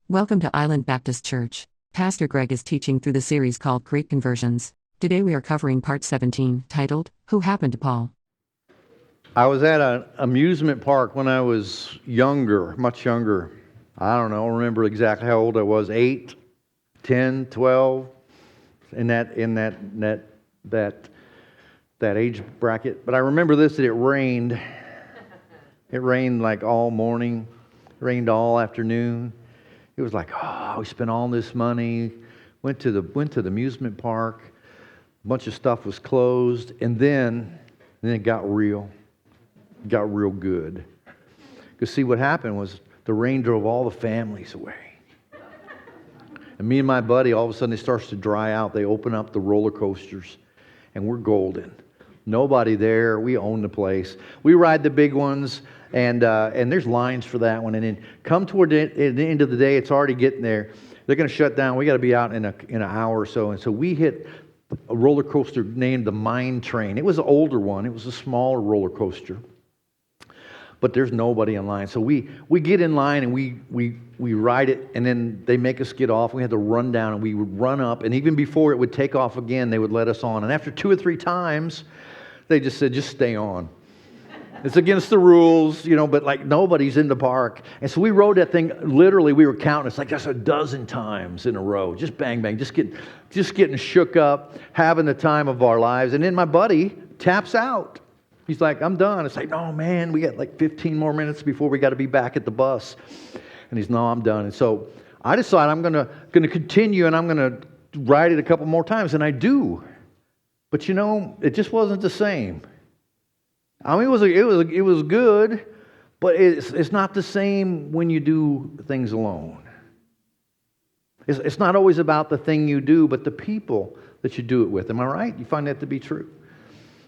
Welcome to Island Baptist Church. Pastor Greg is teaching through the series called Great Conversions. Today we are covering part 17, titled, Who Happened to Paul? I was at an amusement park when I was younger, much younger. I don't remember exactly how old I was, 8, 10, 12, in that age bracket. But I remember this, that it rained. It rained like all morning, rained all afternoon. It was like, we spent all this money, went to the amusement park, a bunch of stuff was closed, and then it got real. It got real good. Because see, what happened was the rain drove all the families away. And me and my buddy, all of a sudden it starts to dry out. They open up the roller coasters, and we're golden. Nobody there. We own the place. We ride the big ones. And there's lines for that one. And then come toward the end of the day, it's already getting there. They're going to shut down. We got to be out in an hour or so. And so we hit a roller coaster named the Mine Train. It was an older one. It was a smaller roller coaster. But there's nobody in line. So we get in line and we ride it. And then they make us get off. We had to run down and we would run up. And even before it would take off again, they would let us on. And after 2 or 3 times, they just said, just stay on. It's against the rules, but like nobody's in the park. And so we rode that thing, literally we were counting, it's like just a dozen times in a row. Just bang, bang, just getting shook up, having the time of our lives. And then my buddy taps out. He's like, I'm done. It's like, no, man, we got like 15 more minutes before we got to be back at the bus. And he's, no, I'm done. And so I decide I'm going to continue and I'm going to ride it a couple more times. And I do. But it just wasn't the same. I mean, it was good, but it's not the same when you do things alone. It's not always about the thing you do, but the people that you do it with. Am I right? You find that to be true?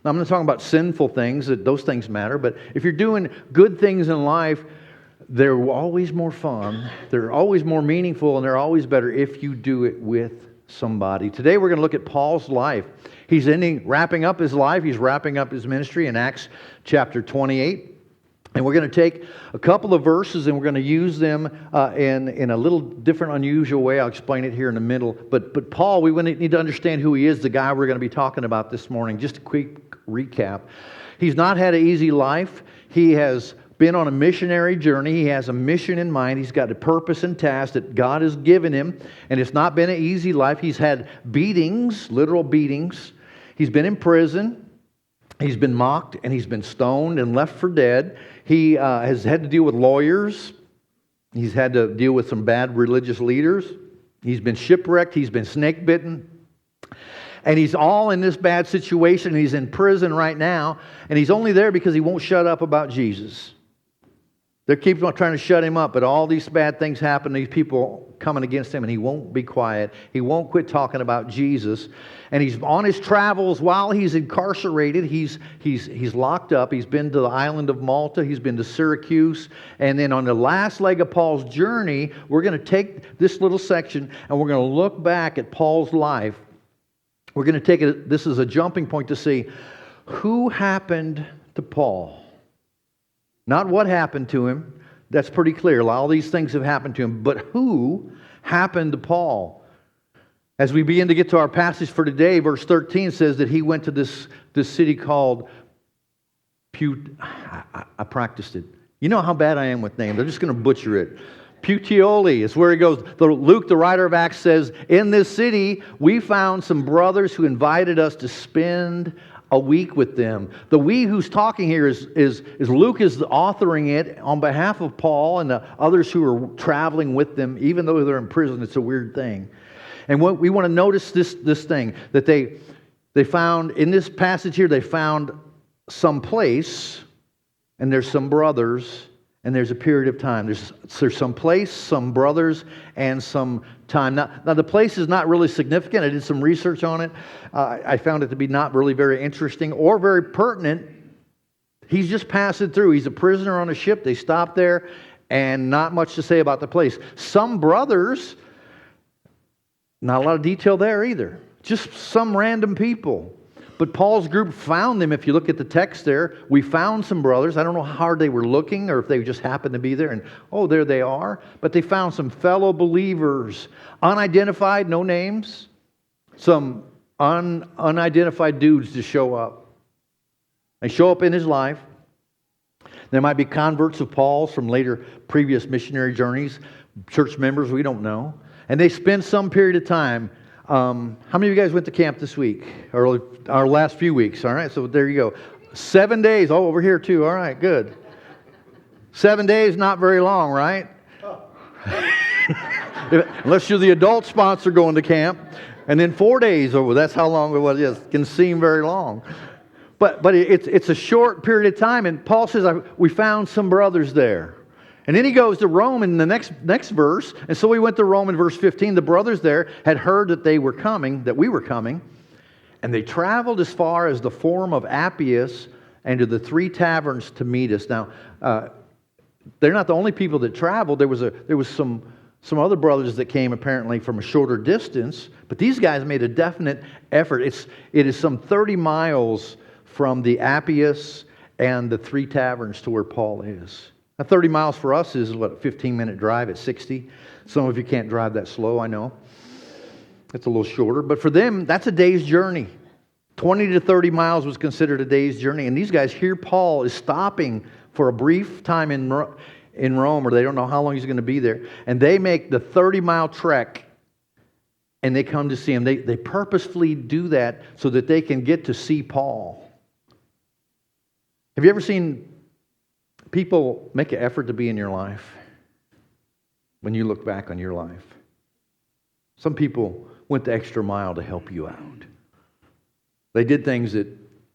Now, I'm not talking about sinful things, that those things matter, but if you're doing good things in life, they're always more fun, they're always more meaningful, and they're always better if you do it with somebody. Today we're going to look at Paul's life. He's wrapping up his life. He's wrapping up his ministry in Acts chapter 28. And we're going to take a couple of verses and we're going to use them in a little different, unusual way. I'll explain it here in the middle. But Paul, we need to understand who he is, the guy we're going to be talking about this morning. Just a quick recap. He's not had an easy life. He has been on a missionary journey. He has a mission in mind. He's got a purpose and task that God has given him. And it's not been an easy life. He's had beatings, literal beatings. He's been in prison. He's been mocked and he's been stoned and left for dead. He has had to deal with lawyers. He's had to deal with some bad religious leaders. He's been shipwrecked. He's been snake bitten. And he's all in this bad situation. He's in prison right now. And he's only there because he won't shut up about Jesus. They keep on trying to shut him up, but all these bad things happen. These people coming against him, and he won't be quiet. He won't quit talking about Jesus. And he's on his travels while he's incarcerated. He's locked up. He's been to the island of Malta. He's been to Syracuse. And then on the last leg of Paul's journey, we're going to take this little section and we're going to look back at Paul's life. We're going to take it. This is a jumping point to see who happened to Paul. Not what happened to him. That's pretty clear. All these things have happened to him. But who happened to Paul? As we begin to get to our passage for today, verse 13 says that he went to this city called I practiced it. You know how bad I am with names. I'm just going to butcher it. Puteoli is where he goes. Luke, the writer of Acts, says, in this city, we found some brothers who invited us to spend a week with them. The we who's talking here is Luke is authoring it on behalf of Paul and the others who are traveling with them, even though they're in prison. It's a weird thing. And what we want to notice this thing, that they found, in this passage here, they found some place, and there's some brothers, and there's a period of time. There's some place, some brothers, and some time. Now the place is not really significant. I did some research on it. I found it to be not really very interesting or very pertinent. He's just passing through. He's a prisoner on a ship. They stopped there, and not much to say about the place. Some brothers, not a lot of detail there either. Just some random people. But Paul's group found them. If you look at the text there, we found some brothers. I don't know how hard they were looking or if they just happened to be there. And, oh, there they are. But they found some fellow believers, unidentified, no names, some unidentified dudes to show up. They show up in his life. There might be converts of Paul's from later previous missionary journeys, church members, we don't know. And they spend some period of time. How many of you guys went to camp this week? Or our last few weeks, all right? So there you go. 7 days. Oh, over here too. All right, good. 7 days, not very long, right? Unless you're the adult sponsor going to camp. And then 4 days, oh, that's how long it was. It can seem very long. But it's a short period of time. And Paul says, we found some brothers there. And then he goes to Rome in the next verse. And so we went to Rome in verse 15. The brothers there had heard that we were coming. And they traveled as far as the Forum of Appius and to the 3 taverns to meet us. Now, they're not the only people that traveled. There was some other brothers that came apparently from a shorter distance. But these guys made a definite effort. It is some 30 miles from the Appius and the 3 taverns to where Paul is. Now, 30 miles for us is, what, a 15-minute drive at 60? Some of you can't drive that slow, I know. It's a little shorter. But for them, that's a day's journey. 20 to 30 miles was considered a day's journey. And these guys here, Paul is stopping for a brief time in Rome, or they don't know how long he's going to be there. And they make the 30-mile trek, and they come to see him. They purposefully do that so that they can get to see Paul. Have you ever seen people make an effort to be in your life when you look back on your life? Some people went the extra mile to help you out. They did things that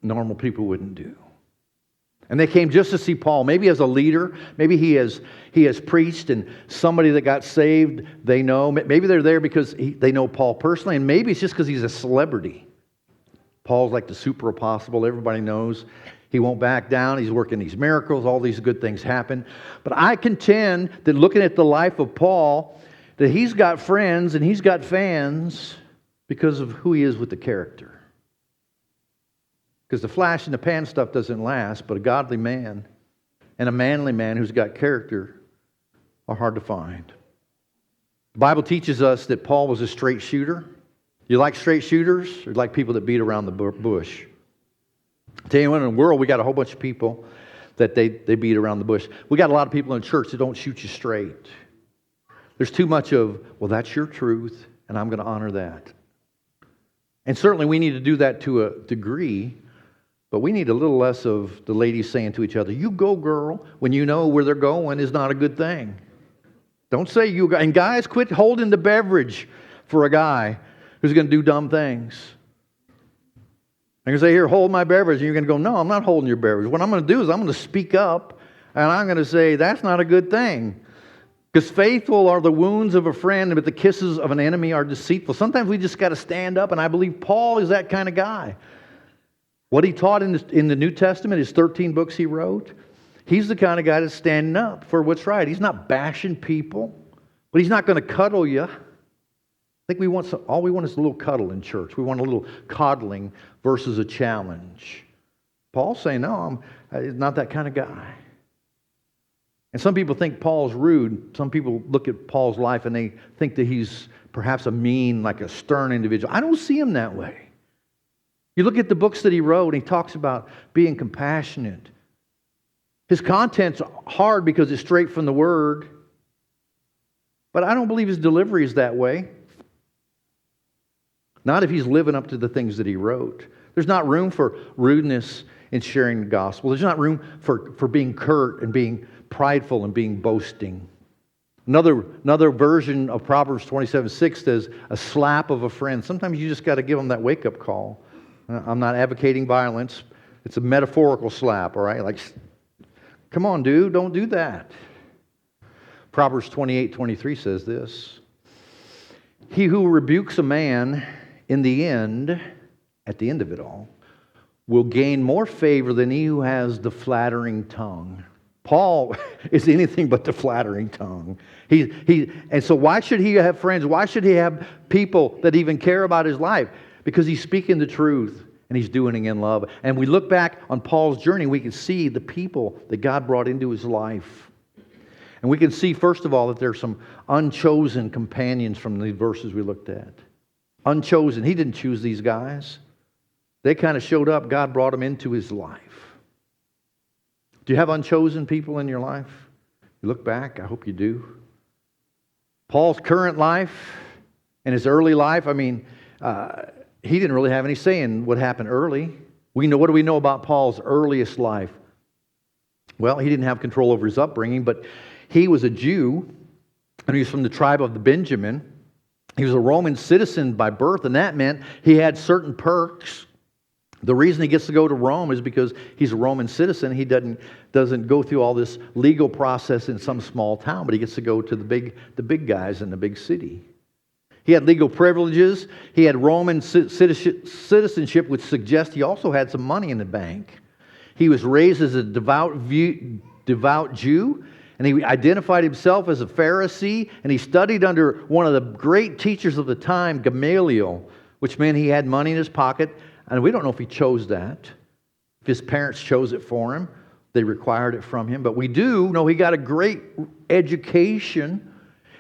normal people wouldn't do. And they came just to see Paul, maybe as a leader. Maybe he has preached, and somebody that got saved, they know. Maybe they're there because they know Paul personally, and maybe it's just because he's a celebrity. Paul's like the super apostle. Everybody knows. He won't back down. He's working these miracles. All these good things happen. But I contend that looking at the life of Paul, that he's got friends and he's got fans because of who he is with the character. Because the flash and the pan stuff doesn't last, but a godly man and a manly man who's got character are hard to find. The Bible teaches us that Paul was a straight shooter. You like straight shooters, or you like people that beat around the bush? I tell you what, in the world, we got a whole bunch of people that they beat around the bush. We got a lot of people in church that don't shoot you straight. There's too much of, well, that's your truth, and I'm going to honor that. And certainly we need to do that to a degree, but we need a little less of the ladies saying to each other, you go, girl, when you know where they're going is not a good thing. Don't say you go. And guys, quit holding the beverage for a guy who's going to do dumb things. I'm going to say, here, hold my beverage. And you're going to go, no, I'm not holding your beverage. What I'm going to do is I'm going to speak up, and I'm going to say, that's not a good thing. Because faithful are the wounds of a friend, but the kisses of an enemy are deceitful. Sometimes we just got to stand up, and I believe Paul is that kind of guy. What he taught in the New Testament, his 13 books he wrote, he's the kind of guy that's standing up for what's right. He's not bashing people, but he's not going to cuddle you. I think all we want is a little cuddle in church. We want a little coddling versus a challenge. Paul's saying, no, I'm not that kind of guy. And some people think Paul's rude. Some people look at Paul's life and they think that he's perhaps a mean, like a stern individual. I don't see him that way. You look at the books that he wrote, and he talks about being compassionate. His content's hard because it's straight from the Word. But I don't believe his delivery is that way. Not if he's living up to the things that he wrote. There's not room for rudeness in sharing the gospel. There's not room for being curt and being prideful and being boasting. Another version of Proverbs 27:6 says, a slap of a friend. Sometimes you just got to give them that wake-up call. I'm not advocating violence. It's a metaphorical slap, all right? Like, come on, dude, don't do that. Proverbs 28:23 says this, he who rebukes a man in the end, at the end of it all, will gain more favor than he who has the flattering tongue. Paul is anything but the flattering tongue. And so why should he have friends? Why should he have people that even care about his life? Because he's speaking the truth. and he's doing it in love. And we look back on Paul's journey, we can see the people that God brought into his life. And we can see, first of all, that there's some unchosen companions from the verses we looked at. Unchosen. He didn't choose these guys. They kind of showed up. God brought them into his life. Do you have unchosen people in your life? You look back, I hope you do. Paul's current life and his early life, he didn't really have any say in what happened early. What do we know about Paul's earliest life? Well, he didn't have control over his upbringing, but he was a Jew, and he was from the tribe of the Benjamin. He was a Roman citizen by birth, and that meant he had certain perks. The reason he gets to go to Rome is because he's a Roman citizen. He doesn't go through all this legal process in some small town, but he gets to go to the big guys in the big city. He had legal privileges. He had Roman citizenship, which suggests he also had some money in the bank. He was raised as a devout Jew, and he identified himself as a Pharisee, and he studied under one of the great teachers of the time, Gamaliel, which meant he had money in his pocket. And we don't know if he chose that, if his parents chose it for him. They required it from him. But we do know he got a great education.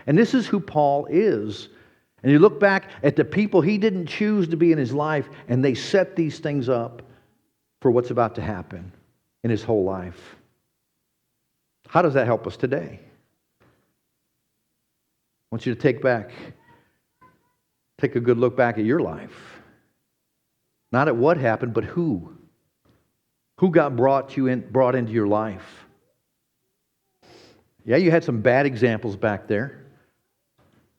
And this is who Paul is. And you look back at the people he didn't choose to be in his life, and they set these things up for what's about to happen in his whole life. How does that help us today? I want you to take a good look back at your life. Not at what happened, but who. Who got brought into your life. Yeah, you had some bad examples back there,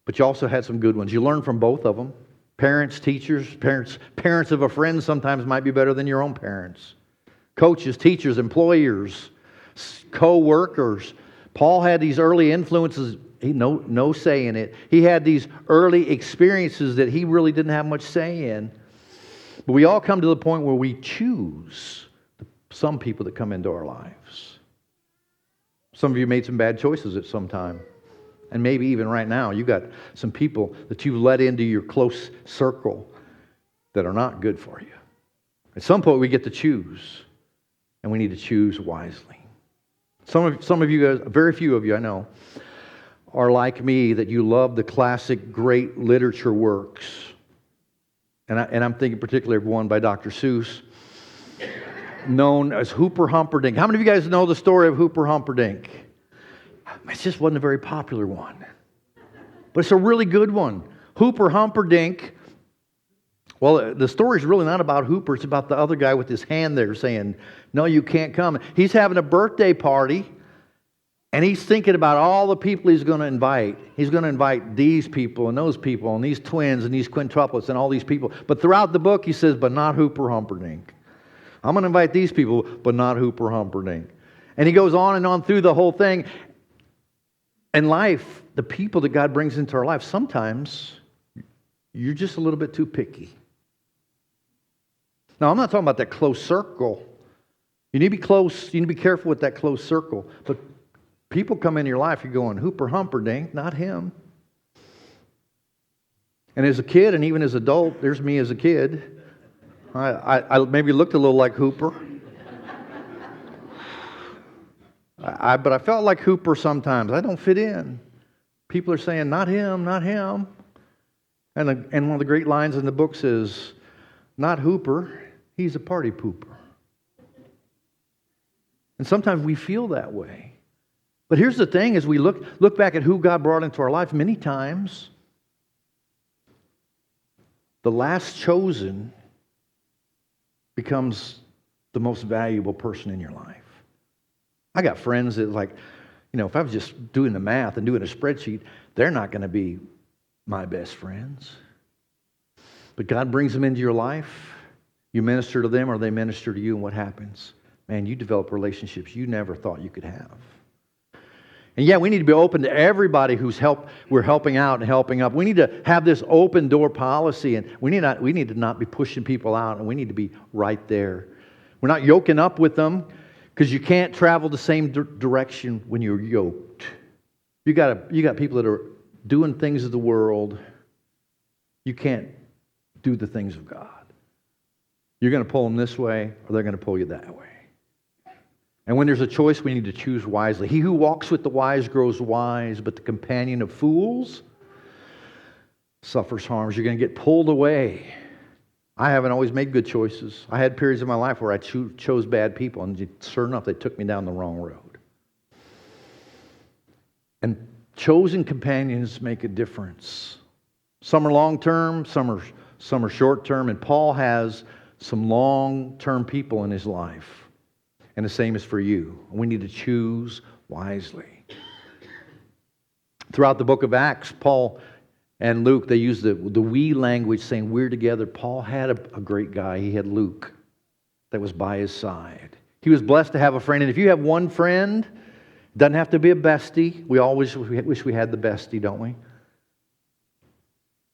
but you also had some good ones. You learned from both of them. Parents, teachers, parents of a friend sometimes might be better than your own parents. Coaches, teachers, employers, co-workers. Paul had these early influences. He no say in it. He had these early experiences that he really didn't have much say in. But we all come to the point where we choose some people that come into our lives. Some of you made some bad choices at some time. And maybe even right now, you got some people that you've let into your close circle that are not good for you. At some point, we get to choose. And we need to choose wisely. Some of you guys, very few of you I know, are like me, that you love the classic great literature works. And I'm thinking particularly of one by Dr. Seuss, known as Hooper Humperdinck. How many of you guys know the story of Hooper Humperdinck? It just wasn't a very popular one. But it's a really good one. Hooper Humperdinck, well, the story's really not about Hooper. It's about the other guy with his hand there saying, no, you can't come. He's having a birthday party. And he's thinking about all the people he's going to invite. He's going to invite these people and those people and these twins and these quintuplets and all these people. But throughout the book he says, but not Hooper Humperdinck. I'm going to invite these people, but not Hooper Humperdinck. And he goes on and on through the whole thing. In life, the people that God brings into our life, sometimes you're just a little bit too picky. Now, I'm not talking about that close circle. You need to be close. You need to be careful with that close circle. But people come in your life, you're going, Hooper Humperdinck, not him. And as a kid, and even as an adult, there's me as a kid. I maybe looked a little like Hooper. But I felt like Hooper sometimes. I don't fit in. People are saying, not him, not him. And one of the great lines in the book says, not Hooper, he's a party pooper. And sometimes we feel that way. But here's the thing, as we look back at who God brought into our life, many times, the last chosen becomes the most valuable person in your life. I got friends that if I was just doing the math and doing a spreadsheet, they're not going to be my best friends. But God brings them into your life. You minister to them or they minister to you, and what happens? Man, you develop relationships you never thought you could have. And yeah, we need to be open to everybody we're helping out and helping up. We need to have this open door policy, and we need to not be pushing people out, and we need to be right there. We're not yoking up with them, because you can't travel the same direction when you're yoked. You got people that are doing things of the world. You can't do the things of God. You're going to pull them this way, or they're going to pull you that way. And when there's a choice, we need to choose wisely. He who walks with the wise grows wise, but the companion of fools suffers harms. You're going to get pulled away. I haven't always made good choices. I had periods of my life where I chose bad people, and sure enough, they took me down the wrong road. And chosen companions make a difference. Some are long-term, some are short-term, and Paul has some long-term people in his life. And the same is for you. We need to choose wisely. Throughout the book of Acts, Paul and Luke, they use the we language, saying we're together. Paul had a great guy. He had Luke that was by his side. He was blessed to have a friend. And if you have one friend, it doesn't have to be a bestie. We always wish we had the bestie, don't we?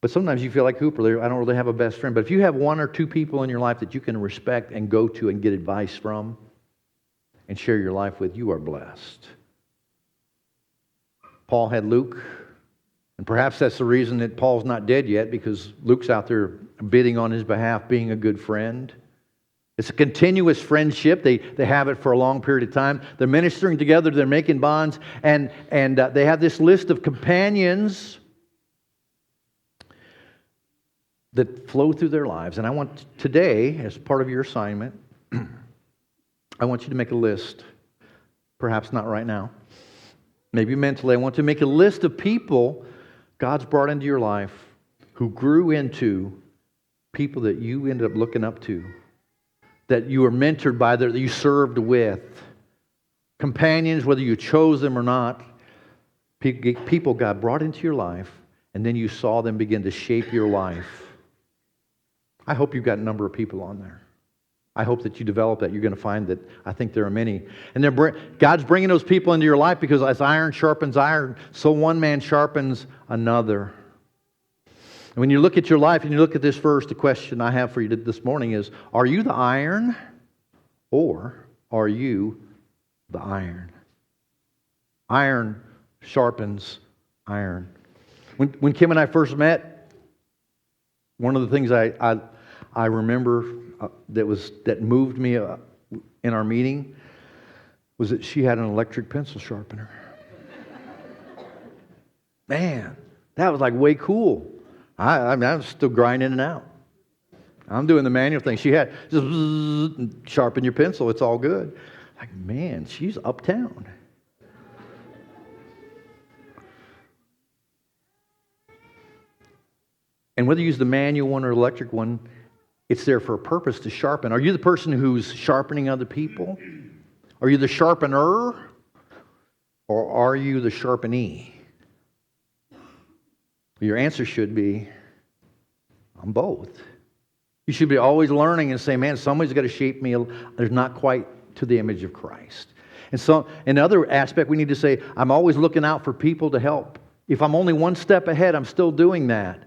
But sometimes you feel like Cooper, I don't really have a best friend. But if you have one or two people in your life that you can respect and go to and get advice from and share your life with, you are blessed. Paul had Luke. And perhaps that's the reason that Paul's not dead yet, because Luke's out there bidding on his behalf, being a good friend. It's a continuous friendship. They have it for a long period of time. They're ministering together. They're making bonds. And they have this list of companions that flow through their lives. And I want today, as part of your assignment, I want you to make a list. Perhaps not right now. Maybe mentally. I want to make a list of people God's brought into your life who grew into people that you ended up looking up to, that you were mentored by, that you served with. Companions, whether you chose them or not, people God brought into your life, and then you saw them begin to shape your life. I hope you've got a number of people on there. I hope that you develop that. You're going to find that I think there are many. And God's bringing those people into your life because as iron sharpens iron, so one man sharpens another. And when you look at your life and you look at this verse, the question I have for you this morning is, are you the iron or are you the iron? Iron sharpens iron. When Kim and I first met, one of the things I remember that moved me in our meeting was that she had an electric pencil sharpener. Man, that was like way cool. I mean, I'm still grinding it out. I'm doing the manual thing. She had just sharpen your pencil. It's all good. Like, man, she's uptown. And whether you use the manual one or electric one, it's there for a purpose to sharpen. Are you the person who's sharpening other people? Are you the sharpener? Or are you the sharpenee? Your answer should be, I'm both. You should be always learning and saying, man, somebody's got to shape me. There's not quite to the image of Christ. And so, in another aspect, we need to say, I'm always looking out for people to help. If I'm only one step ahead, I'm still doing that.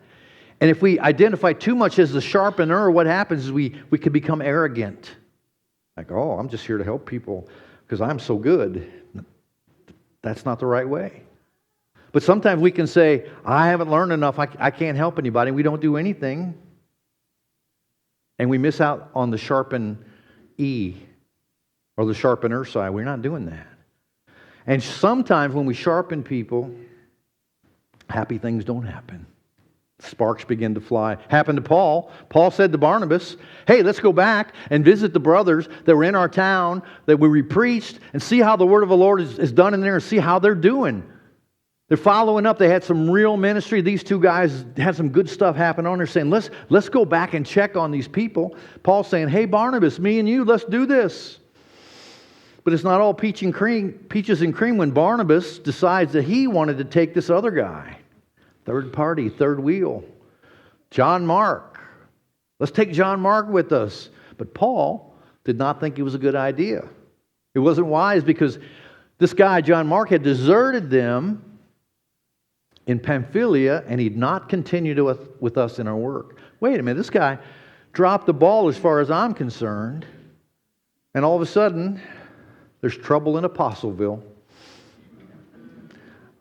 And if we identify too much as the sharpener, what happens is we could become arrogant. Like, oh, I'm just here to help people because I'm so good. That's not the right way. But sometimes we can say, I haven't learned enough. I can't help anybody. We don't do anything. And we miss out on the sharpen E or the sharpener side. We're not doing that. And sometimes when we sharpen people, happy things don't happen. Sparks begin to fly. Happened to Paul. Paul said to Barnabas, hey, let's go back and visit the brothers that were in our town, that we preached, and see how the word of the Lord is done in there and see how they're doing. They're following up. They had some real ministry. These two guys had some good stuff happen on there saying, let's go back and check on these people. Paul's saying, hey, Barnabas, me and you, let's do this. But it's not all peaches and cream when Barnabas decides that he wanted to take this other guy. Third party, third wheel. John Mark. Let's take John Mark with us. But Paul did not think it was a good idea. It wasn't wise because this guy, John Mark, had deserted them in Pamphylia and he'd not continued with us in our work. Wait a minute, this guy dropped the ball as far as I'm concerned. And all of a sudden, there's trouble in Apostleville.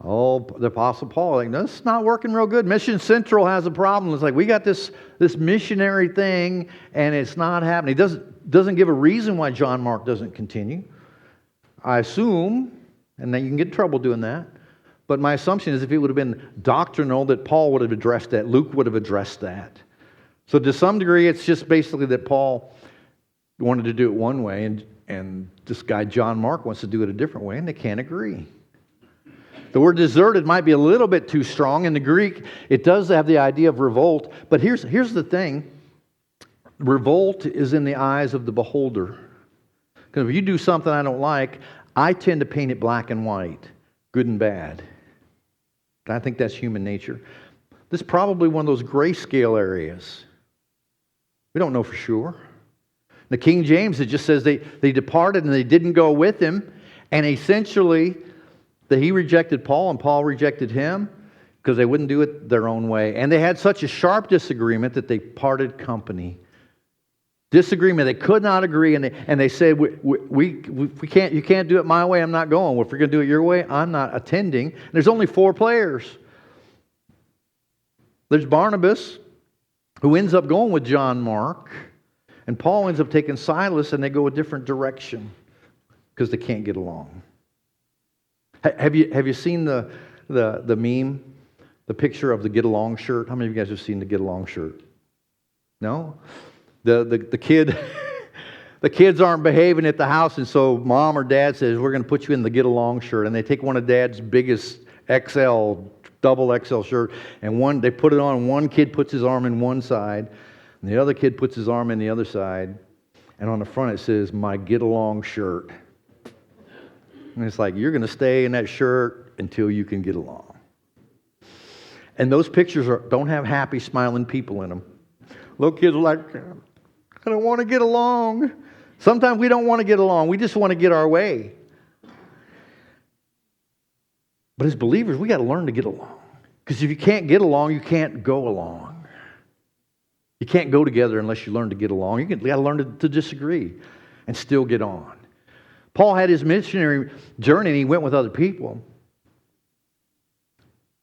Oh, the Apostle Paul, like, no, this is not working real good. Mission Central has a problem. It's like, we got this missionary thing, and it's not happening. He doesn't give a reason why John Mark doesn't continue. I assume, and then you can get in trouble doing that, but my assumption is if it would have been doctrinal, that Paul would have addressed that. Luke would have addressed that. So to some degree, it's just basically that Paul wanted to do it one way, and this guy John Mark wants to do it a different way, and they can't agree. The word deserted might be a little bit too strong. In the Greek, it does have the idea of revolt. But here's the thing. Revolt is in the eyes of the beholder. Because if you do something I don't like, I tend to paint it black and white, good and bad. I think that's human nature. This is probably one of those grayscale areas. We don't know for sure. The King James, it just says they departed and they didn't go with him. And essentially, that he rejected Paul and Paul rejected him because they wouldn't do it their own way. And they had such a sharp disagreement that they parted company. Disagreement, they could not agree, and they said, we can't. You can't do it my way, I'm not going. Well, if you're going to do it your way, I'm not attending. And there's only 4 players. There's Barnabas, who ends up going with John Mark, and Paul ends up taking Silas, and they go a different direction because they can't get along. Have you seen the meme, the picture of the Get Along shirt? How many of you guys have seen the Get Along shirt? No? The kid, the kids aren't behaving at the house, and so mom or dad says, we're going to put you in the Get Along shirt. And they take one of dad's biggest double XL shirt, and they put it on. One kid puts his arm in one side, and the other kid puts his arm in the other side. And on the front it says, my Get Along shirt. And it's like, you're going to stay in that shirt until you can get along. And those pictures don't have happy, smiling people in them. Little kids are like, I don't want to get along. Sometimes we don't want to get along. We just want to get our way. But as believers, we got to learn to get along. Because if you can't get along, you can't go along. You can't go together unless you learn to get along. You got to learn to disagree and still get on. Paul had his missionary journey and he went with other people.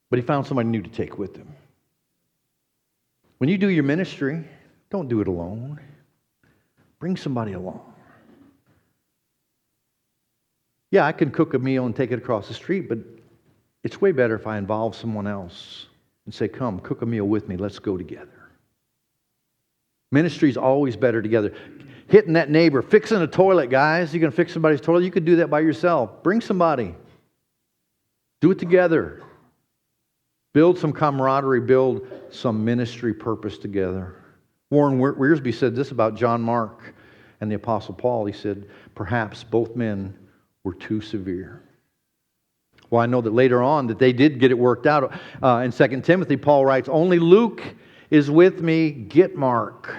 But he found somebody new to take with him. When you do your ministry, don't do it alone. Bring somebody along. Yeah, I can cook a meal and take it across the street, but it's way better if I involve someone else and say, come, cook a meal with me. Let's go together. Ministry is always better together. Hitting that neighbor, fixing a toilet, guys. You're going to fix somebody's toilet. You could do that by yourself. Bring somebody. Do it together. Build some camaraderie. Build some ministry purpose together. Warren Wiersbe said this about John Mark and the Apostle Paul. He said, perhaps both men were too severe. Well, I know that later on that they did get it worked out. In 2 Timothy, Paul writes, only Luke is with me. Get Mark.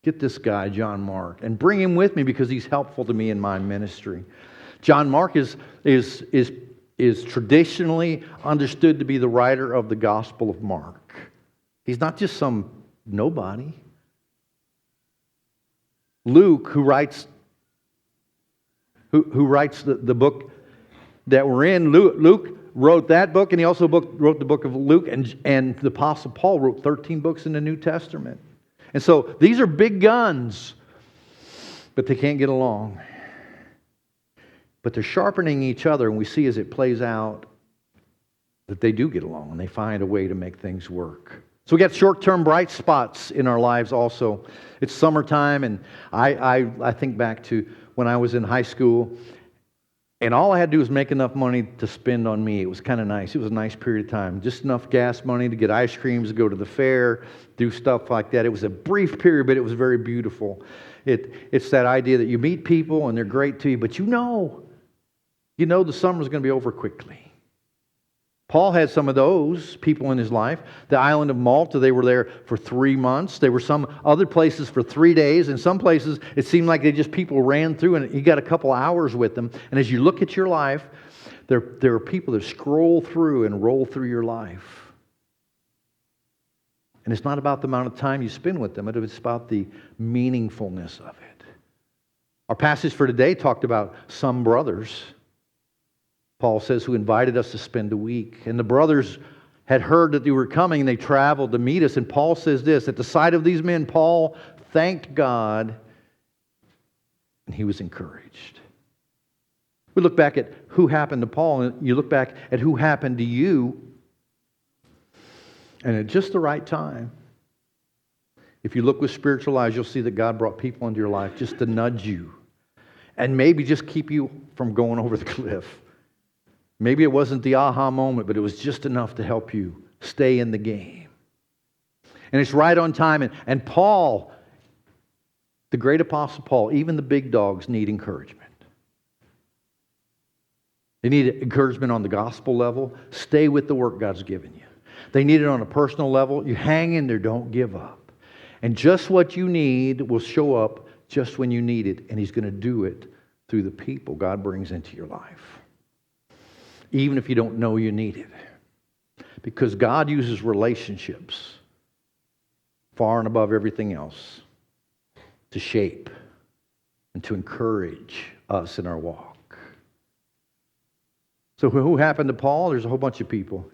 Get this guy, John Mark, and bring him with me because he's helpful to me in my ministry. John Mark is traditionally understood to be the writer of the Gospel of Mark. He's not just some nobody. Luke, who writes the book that we're in, Luke wrote that book, and he also wrote the book of Luke, and the Apostle Paul wrote 13 books in the New Testament. And so these are big guns, but they can't get along. But they're sharpening each other, and we see as it plays out that they do get along, and they find a way to make things work. So we got short-term bright spots in our lives also. It's summertime, and I think back to when I was in high school, and all I had to do was make enough money to spend on me. It was kind of nice. It was a nice period of time. Just enough gas money to get ice creams, to go to the fair, do stuff like that. It was a brief period, but it was very beautiful. It's that idea that you meet people and they're great to you, but you know the summer's going to be over quickly. Paul had some of those people in his life. The island of Malta, they were there for 3 months. There were some other places for 3 days. In some places, it seemed like people ran through and he got a couple hours with them. And as you look at your life, there are people that scroll through and roll through your life. And it's not about the amount of time you spend with them, it's about the meaningfulness of it. Our passage for today talked about some brothers. Paul says, who invited us to spend a week. And the brothers had heard that they were coming, and they traveled to meet us. And Paul says this, at the sight of these men, Paul thanked God, and he was encouraged. We look back at who happened to Paul, and you look back at who happened to you, and at just the right time, if you look with spiritual eyes, you'll see that God brought people into your life just to nudge you, and maybe just keep you from going over the cliff. Maybe it wasn't the aha moment, but it was just enough to help you stay in the game. And it's right on time. And Paul, the great apostle Paul, even the big dogs need encouragement. They need encouragement on the gospel level. Stay with the work God's given you. They need it on a personal level. You hang in there, don't give up. And just what you need will show up just when you need it. And He's going to do it through the people God brings into your life. Even if you don't know you need it. Because God uses relationships far and above everything else to shape and to encourage us in our walk. So who happened to Paul? There's a whole bunch of people.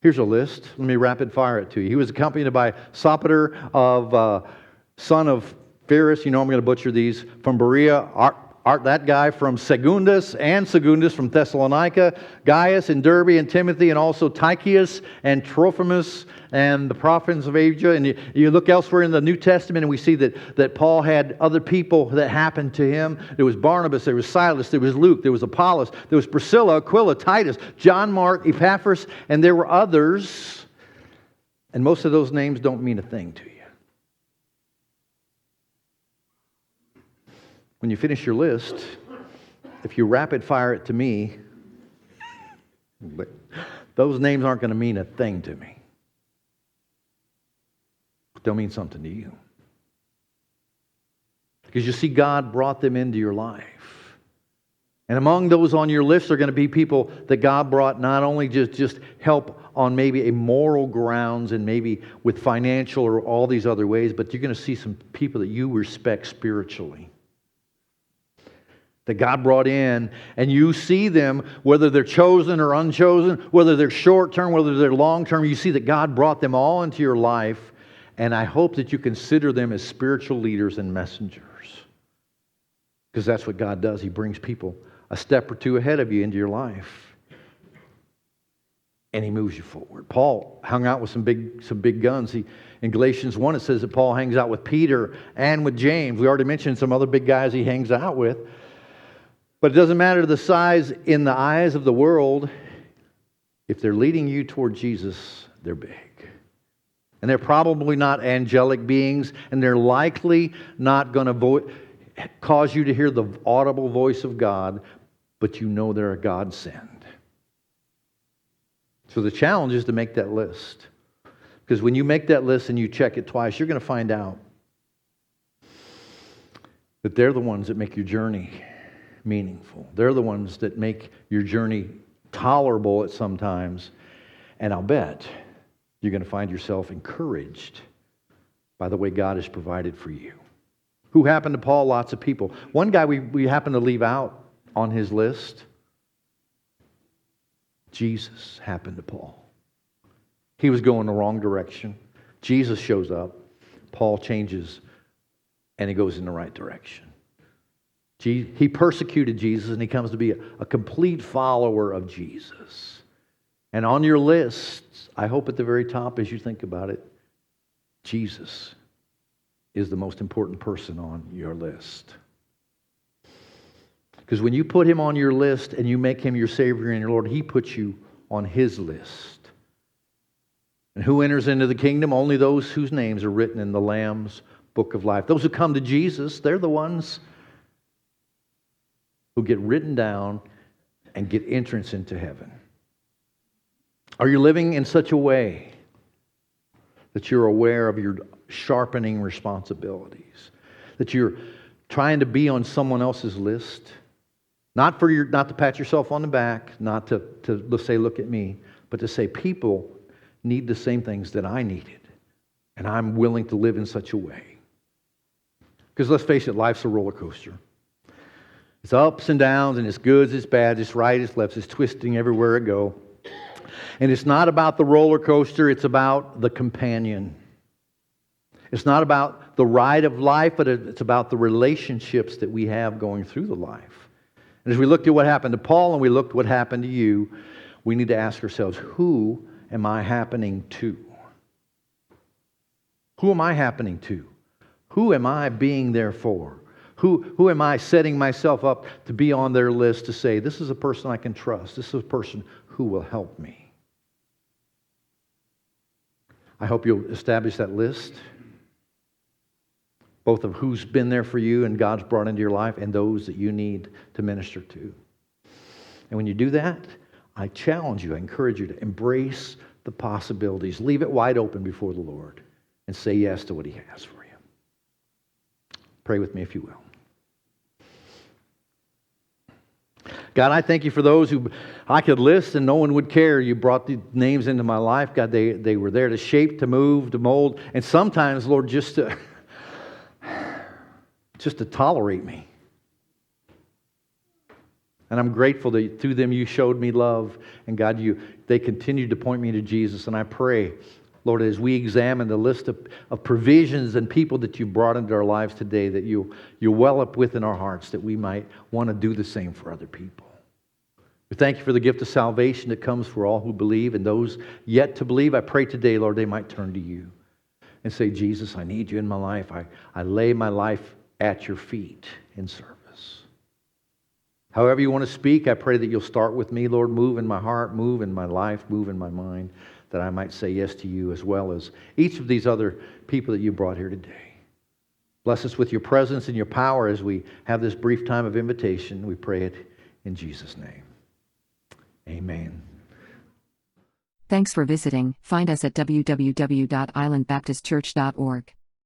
Here's a list. Let me rapid fire it to you. He was accompanied by Sopater, son of Pharis. You know I'm going to butcher these. From Berea, that guy from Secundus from Thessalonica, Gaius and Derbe and Timothy, and also Tychicus and Trophimus and the prophets of Asia. And you look elsewhere in the New Testament and we see that Paul had other people that happened to him. There was Barnabas, there was Silas, there was Luke, there was Apollos, there was Priscilla, Aquila, Titus, John Mark, Epaphras, and there were others. And most of those names don't mean a thing to you. When you finish your list, if you rapid fire it to me, those names aren't going to mean a thing to me. They'll mean something to you. Because you see, God brought them into your life. And among those on your list are going to be people that God brought not only just help on maybe a moral grounds and maybe with financial or all these other ways, but you're going to see some people that you respect spiritually. That God brought in, and you see them, whether they're chosen or unchosen, whether they're short-term, whether they're long-term, you see that God brought them all into your life, and I hope that you consider them as spiritual leaders and messengers. Because that's what God does. He brings people a step or two ahead of you into your life, and He moves you forward. Paul hung out with some big guns. In Galatians 1, it says that Paul hangs out with Peter and with James. We already mentioned some other big guys he hangs out with. But it doesn't matter the size in the eyes of the world. If they're leading you toward Jesus, they're big. And they're probably not angelic beings, and they're likely not going to cause you to hear the audible voice of God, but you know they're a godsend. So the challenge is to make that list. Because when you make that list and you check it twice, you're going to find out that they're the ones that make your journey meaningful. They're the ones that make your journey tolerable at some times. And I'll bet you're going to find yourself encouraged by the way God has provided for you. Who happened to Paul? Lots of people. One guy we happen to leave out on his list. Jesus happened to Paul. He was going the wrong direction. Jesus shows up. Paul changes and he goes in the right direction. He persecuted Jesus, and he comes to be a complete follower of Jesus. And on your list, I hope at the very top as you think about it, Jesus is the most important person on your list. Because when you put Him on your list and you make Him your Savior and your Lord, He puts you on His list. And who enters into the kingdom? Only those whose names are written in the Lamb's book of life. Those who come to Jesus, they're the ones who get written down and get entrance into heaven. Are you living in such a way that you're aware of your sharpening responsibilities? That you're trying to be on someone else's list? Not to pat yourself on the back, not to say, look at me, but to say, people need the same things that I needed, and I'm willing to live in such a way. Because let's face it, life's a roller coaster. It's ups and downs, and it's goods, it's bad, it's right, it's left, it's twisting everywhere it go. And it's not about the roller coaster, it's about the companion. It's not about the ride of life, but it's about the relationships that we have going through the life. And as we looked at what happened to Paul and we looked at what happened to you, we need to ask ourselves, who am I happening to? Who am I happening to? Who am I being there for? Who am I setting myself up to be on their list to say, this is a person I can trust. This is a person who will help me. I hope you'll establish that list, both of who's been there for you and God's brought into your life and those that you need to minister to. And when you do that, I challenge you, I encourage you to embrace the possibilities. Leave it wide open before the Lord and say yes to what He has for you. Pray with me if you will. God, I thank you for those who I could list and no one would care. You brought the names into my life. God, they were there to shape, to move, to mold, and sometimes, Lord, just to tolerate me. And I'm grateful that through them you showed me love. And God, they continued to point me to Jesus. And I pray, Lord, as we examine the list of provisions and people that you brought into our lives today, that you well up within our hearts, that we might want to do the same for other people. We thank you for the gift of salvation that comes for all who believe, and those yet to believe. I pray today, Lord, they might turn to you and say, Jesus, I need you in my life. I lay my life at your feet in service. However you want to speak, I pray that you'll start with me, Lord. Move in my heart, move in my life, move in my mind, that I might say yes to you as well as each of these other people that you brought here today. Bless us with your presence and your power as we have this brief time of invitation. We pray it in Jesus' name. Amen. Thanks for visiting. Find us at www.islandbaptistchurch.org.